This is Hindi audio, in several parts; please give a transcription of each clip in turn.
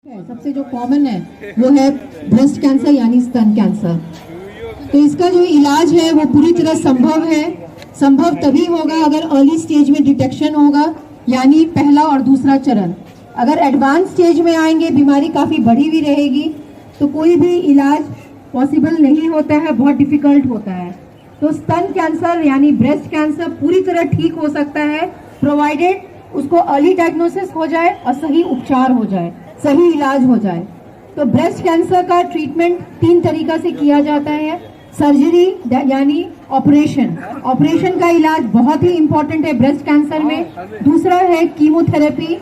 सबसे जो कॉमन है वो है ब्रेस्ट कैंसर यानी स्तन कैंसर। तो इसका जो इलाज है वो पूरी तरह संभव है। संभव तभी होगा अगर अर्ली स्टेज में डिटेक्शन होगा, यानी पहला और दूसरा चरण। अगर एडवांस स्टेज में आएंगे, बीमारी काफ़ी बढ़ी हुई रहेगी, तो कोई भी इलाज पॉसिबल नहीं होता है, बहुत डिफिकल्ट होता है। तो स्तन कैंसर यानी ब्रेस्ट कैंसर पूरी तरह ठीक हो सकता है, प्रोवाइडेड उसको अर्ली डायग्नोसिस हो जाए और सही उपचार हो जाए, सही इलाज हो जाए। तो ब्रेस्ट कैंसर का ट्रीटमेंट 3 तरीका से किया जाता है। सर्जरी यानी ऑपरेशन, ऑपरेशन का इलाज बहुत ही इंपॉर्टेंट है ब्रेस्ट कैंसर में। दूसरा है कीमोथेरेपी,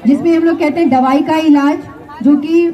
जिसमें हम लोग कहते हैं दवाई का इलाज, जो कि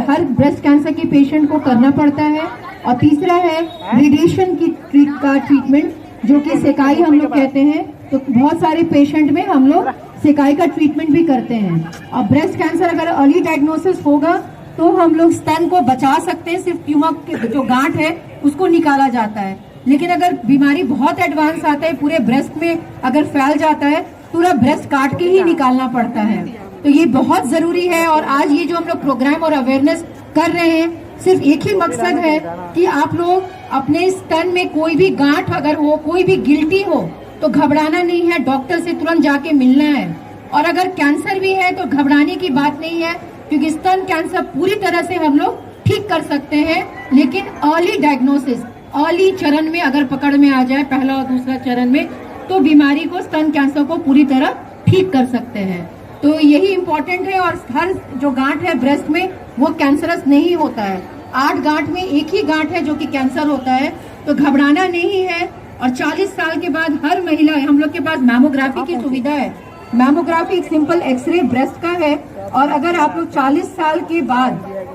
हर ब्रेस्ट कैंसर के पेशेंट को करना पड़ता है। और तीसरा है रेडिएशन की ट्रीटमेंट, जो कि सेकाई हम लोग कहते हैं। तो बहुत सारे पेशेंट में हम लोग सेकाई का ट्रीटमेंट भी करते हैं। और ब्रेस्ट कैंसर अगर अर्ली डायग्नोसिस होगा तो हम लोग स्तन को बचा सकते हैं, सिर्फ ट्यूमर की जो गांठ है उसको निकाला जाता है। लेकिन अगर बीमारी बहुत एडवांस आता है, पूरे ब्रेस्ट में अगर फैल जाता है, पूरा ब्रेस्ट काट के ही निकालना पड़ता है। तो ये बहुत जरूरी है। और आज ये जो हम लोग प्रोग्राम और अवेयरनेस कर रहे हैं, सिर्फ एक ही मकसद है कि आप लोग अपने स्तन में कोई भी गांठ अगर हो, कोई भी गिल्टी हो, तो घबराना नहीं है, डॉक्टर से तुरंत जाके मिलना है। और अगर कैंसर भी है तो घबराने की बात नहीं है, क्योंकि स्तन कैंसर पूरी तरह से हम लोग ठीक कर सकते हैं। लेकिन अर्ली डायग्नोसिस, अर्ली चरण में अगर पकड़ में आ जाए, पहला और दूसरा चरण में, तो बीमारी को, स्तन कैंसर को पूरी तरह ठीक कर सकते हैं। तो यही इम्पोर्टेंट है। और हर जो गांठ है ब्रेस्ट में वो कैंसरस नहीं होता है। 8 गांठ में एक ही गांठ है जो कि कैंसर होता है। तो घबराना नहीं है। और 40 साल के बाद हर महिला, हम लोग के पास मैमोग्राफी की सुविधा है। मैमोग्राफी एक सिंपल एक्सरे ब्रेस्ट का है। और अगर आप लोग 40 साल के बाद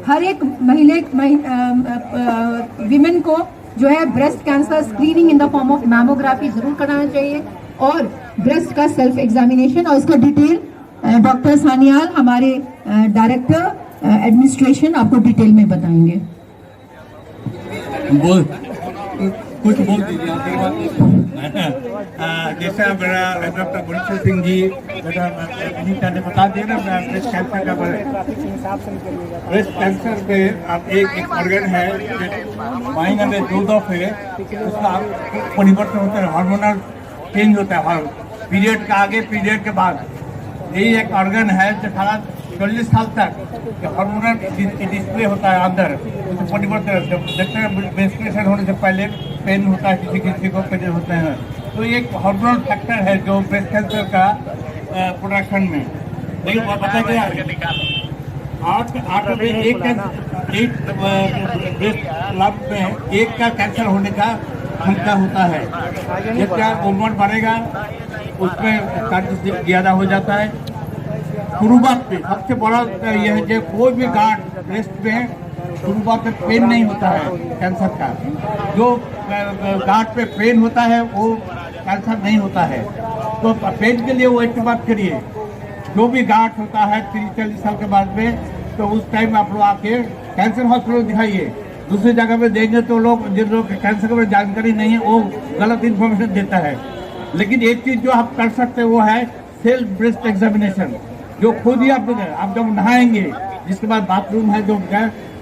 हर एक विमेन को जो है breast cancer screening in the form of mammography जरूर कराना चाहिए। और ब्रेस्ट का सेल्फ एग्जामिनेशन, और इसका डिटेल डॉक्टर सानियाल, हमारे डायरेक्टर एडमिनिस्ट्रेशन, आपको डिटेल में बताएंगे। कुछ बोल दीजिए। जैसा मेरा डॉक्टर मुंशी सिंह जी ने बता दिया ना, ब्रेस्ट कैंसर का ब्रेस्ट कैंसर में आप एक ऑर्गन है महीने में 2 दफे उसका परिवर्तन होता है, हार्मोनल चेंज होता है हर पीरियड का आगे, पीरियड के बाद। यही एक ऑर्गन है जो 40 साल तक हार्मोनल डिस्प्ले होता है अंदर, उसमें परिवर्तन देखते हैं। मेंस्ट्रुएशन होने से पहले पेन होता है, किसी को पेन होते हैं। तो ये एक हार्मोनल फैक्टर है जो ब्रेस्ट कैंसर का प्रोडक्शन में। लेकिन पता क्या, 8 में एक ब्रेस्ट लंप में एक का कैंसर होने का क्षमता होता है। जितना उम्र बढ़ेगा उसमें चांसेस ज़्यादा हो जाता है। शुरुआत में सबसे बड़ा यह है कि कोई भी गांठ ब्रेस्ट में शुरुआत में पेन नहीं होता है कैंसर का। जो गांठ पे पेन होता है वो कैंसर नहीं होता है। तो पेन के लिए वो एक बात करिए, जो भी गांठ होता है 30-40 साल के बाद में, तो उस टाइम आप लोग आके कैंसर हॉस्पिटल दिखाइए। दूसरी जगह पे देंगे तो लोग, जिन लोग कैंसर के बारे में जानकारी नहीं है, वो गलत इन्फॉर्मेशन देता है। लेकिन एक चीज़ जो आप कर सकते हैं वो है सेल्फ ब्रेस्ट एग्जामिनेशन, जो खुद ही आप जब नहाएंगे, जिसके बाद बाथरूम है जो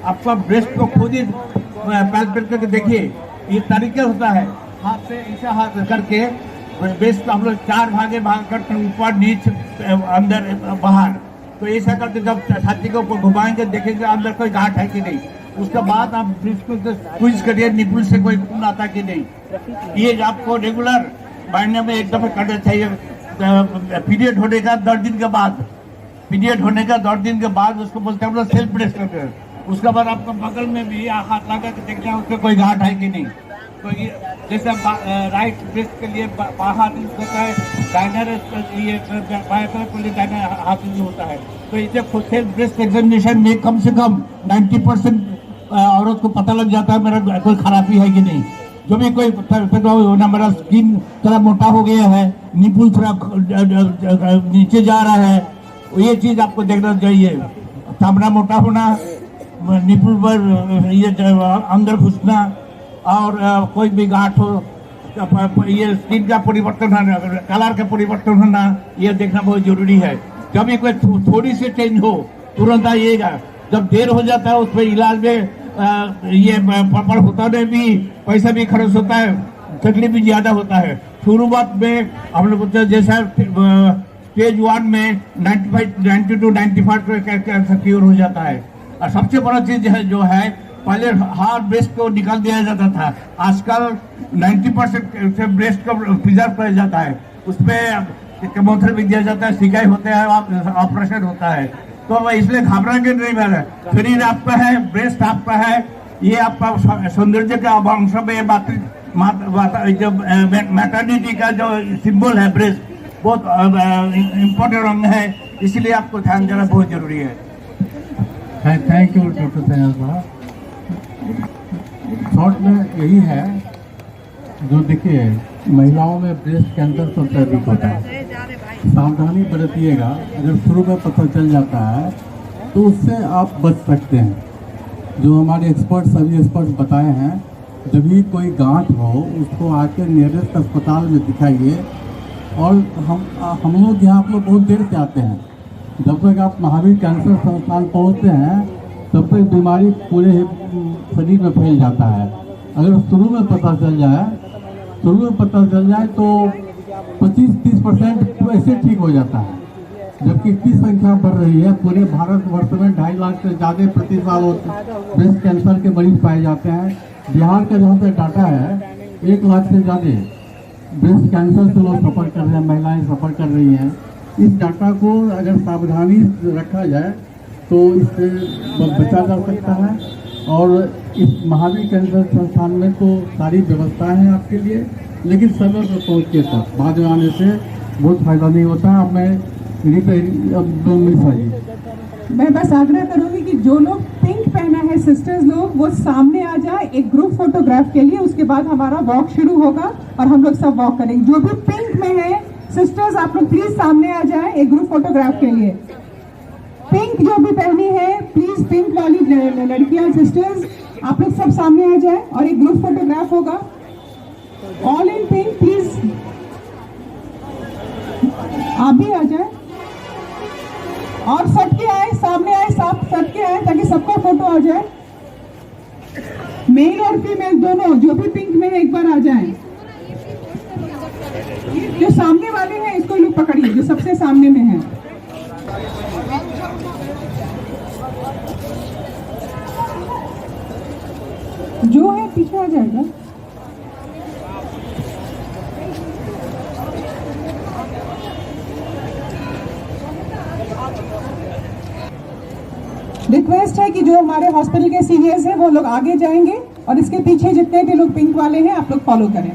आपका ब्रेस्ट को खुद ही पैर करके देखिए। ये तरीका होता है, हाथ से ऐसा हाथ करके ब्रेस्ट को हम लोग 4 भागे भाग करते हैं, ऊपर नीचे अंदर बाहर। तो ऐसा करके जब छाती को घुमाएंगे, देखेंगे अंदर कोई गांठ है कि नहीं। उसके बाद आप ब्रेस्ट को स्क्वीज करिए, निपुल से कोई खून आता कि नहीं। ये आपको रेगुलर महीने में एक दफा करना चाहिए। पीरियड होने का 10 दिन के बाद, पीरियड होने का 10 दिन के बाद उसको बोलते हैं हम लोग सेल्फ ब्रेस्ट करते हैं। उसके बाद आपको बगल में भी हाथ लगा के देखना है उसमें कोई गांठ है कि नहीं। तो ये जैसे राइट ब्रेस्ट के लिए बायां हाथ यूज होता है, दाहिना ये बाएं तरफ के लिए दाहिना हाथ यूज होता है। तो इसे सेल्फ ब्रेस्ट एग्जामिनेशन में कम से कम 90% औरत को पता लग जाता है मेरा कोई खराबी है कि नहीं। जो भी कोई होना, मेरा स्किन थोड़ा मोटा हो गया है, निपुल थोड़ा नीचे जा रहा है, ये चीज आपको देखना चाहिए। चमड़ा मोटा होना, निपुल पर ये अंदर घुसना, और कोई भी गांठ हो, ये स्किन का परिवर्तन होना, कलर का परिवर्तन होना, ये देखना बहुत जरूरी है। जब भी कोई थोड़ी सी चेंज हो तुरंत आइएगा। जब देर हो जाता है उसमें इलाज में ये प्रॉपर होता नहीं, भी पैसा भी खर्च होता है, तकलीफ भी ज्यादा होता है। शुरुआत में हम लोग जैसा स्टेज 1 में 90 to 95% कैंसर क्योर हो जाता है। और सबसे बड़ा चीज जो है पहले हार्ट ब्रेस्ट को निकाल दिया जाता था, आजकल 90% से ब्रेस्ट को प्रिजर्व किया जाता है, उसमें केमोथेरेपी दिया जाता है, सिकाई होते हैं, ऑपरेशन होता है। तो इसलिए घबरा के नहीं मेरा, शरीर आपका है, ब्रेस्ट आपका है, ये आपका सौंदर्य का अंश में जो मैटर्निटी का जो सिंबल है ब्रेस्ट, बहुत इम्पोर्टेंट अंग है, इसलिए आपको ध्यान देना बहुत जरूरी है। थैंक यू डॉक्टर सैयद साहब। शॉर्ट में यही है, जो देखिए महिलाओं में ब्रेस्ट कैंसर सबसे अधिक होता है। सावधानी बरतिएगा, अगर शुरू में पता चल जाता है तो उससे आप बच सकते हैं। जो हमारे सभी एक्सपर्ट्स बताए हैं, जब भी कोई गांठ हो उसको आके नियरेस्ट अस्पताल में दिखाइए। और हम लोग यहाँ आप लोग बहुत देर से आते हैं, जब तक आप महावीर कैंसर संस्थान पहुँचते हैं तब तक बीमारी पूरे शरीर में फैल जाता है। अगर शुरू में पता चल जाए तो 25-30% ऐसे ठीक हो जाता है। जबकि इसकी संख्या बढ़ रही है, पूरे भारतवर्ष में 2.5 लाख से ज़्यादा प्रति साल ब्रेस्ट कैंसर के मरीज पाए जाते हैं। बिहार का जहाँ तक डाटा है 1 लाख से ज़्यादा ब्रेस्ट कैंसर से लोग सफ़र कर रहे हैं, महिलाएं सफ़र कर रही हैं। इस डाटा को अगर सावधानी रखा जाए तो इससे बचा जा सकता है। और इस महावीर कैंसर संस्थान में तो सारी व्यवस्थाएं हैं आपके लिए, लेकिन समय पर पहुँच के तक बाद में आने से बहुत फायदा नहीं होता है। अब मैं मैं बस आग्रह करूंगी कि जो लोग पिंक पहना है सिस्टर्स लोग, वो सामने आ जाए एक ग्रुप फोटोग्राफ के लिए। उसके बाद हमारा वॉक शुरू होगा और हम लोग सब वॉक करेंगे। जो भी पिंक में है सिस्टर्स, आप लोग प्लीज सामने आ जाए एक ग्रुप फोटोग्राफ के लिए। पिंक जो भी पहनी है, प्लीज पिंक वाली लड़कियां सिस्टर्स, आप लोग सब सामने आ जाए और एक ग्रुप फोटोग्राफ होगा। ऑल इन पिंक प्लीज, आप भी आ जाए और सटके आए, सामने आए, सब सटके आए ताकि सबका फोटो आ जाए। मेल और फीमेल दोनों जो भी पिंक में है एक बार आ जाएं। जो सामने वाले हैं इसको लोग पकड़िए, जो सबसे सामने में है। जो है पीछे आ जाएगा। रिक्वेस्ट है कि जो हमारे हॉस्पिटल के सीनियर्स हैं वो लोग आगे जाएंगे और इसके पीछे जितने भी लोग पिंक वाले हैं आप लोग फॉलो करें।